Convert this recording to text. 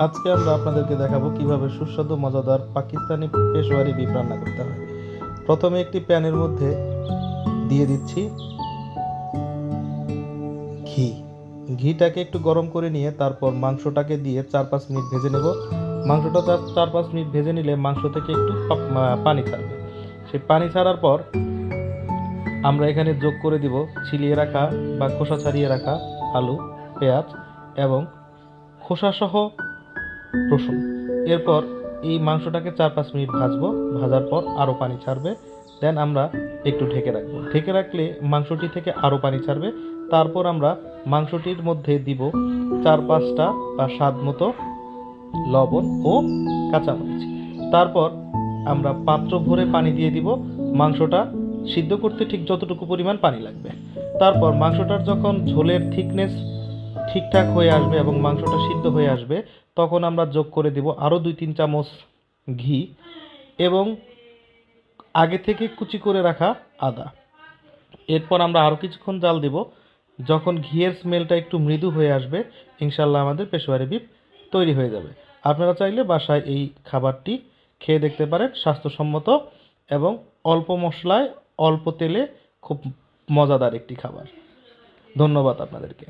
আজকে আমরা আপনাদেরকে দেখাবো কিভাবে সুস্বাদু মজাদার পাকিস্তানি পেশোয়ারি বিফ রান্না করতে হয়। প্রথমে একটি প্যানের মধ্যে দিয়ে দিচ্ছি ঘি। ঘিটাকে একটু গরম করে নিয়ে তারপর মাংসটাকে দিয়ে 4-5 মিনিট ভেজে নেব। মাংসটা 4-5 মিনিট ভেজে নিলে মাংস থেকে একটু পানি ছাড়বে। সেই পানি ছাড়ার পর আমরা এখানে যোগ করে দিব ছিলিয়ে রাখা বা খোসা ছাড়িয়ে রাখা আলু, পেঁয়াজ এবং খোসাসহ রসুন। এরপর এই মাংসটাকে 4-5 মিনিট ভাজবো। ভাজার পর আরও পানি ছাড়বে। দেন আমরা একটু ঢেকে রাখবো। ঢেকে রাখলে মাংসটি থেকে আরও পানি ছাড়বে। তারপর আমরা মাংসটির মধ্যে দিব 4-5টা বা স্বাদ মতো লবণ ও কাঁচামরিচ। তারপর আমরা পাত্র ভরে পানি দিয়ে দিব। মাংসটা সিদ্ধ করতে ঠিক যতটুকু পরিমাণ পানি লাগবে। তারপর মাংসটার যখন ঝোলের থিকনেস ঠিকঠাক হয়ে আসবে এবং মাংসটা সিদ্ধ হয়ে আসবে, তখন আমরা যোগ করে দিব আরও 2-3 চামচ ঘি এবং আগে থেকে কুচি করে রাখা আদা। এরপর আমরা আরও কিছুক্ষণ জাল দেব। যখন ঘিয়ের স্মেলটা একটু মৃদু হয়ে আসবে, ইনশাল্লাহ আমাদের পেশোয়ারি বিফ তৈরি হয়ে যাবে। আপনারা চাইলে বাসায় এই খাবারটি খেয়ে দেখতে পারেন। স্বাস্থ্যসম্মত এবং অল্প মশলায় অল্প তেলে খুব মজাদার একটি খাবার। ধন্যবাদ আপনাদেরকে।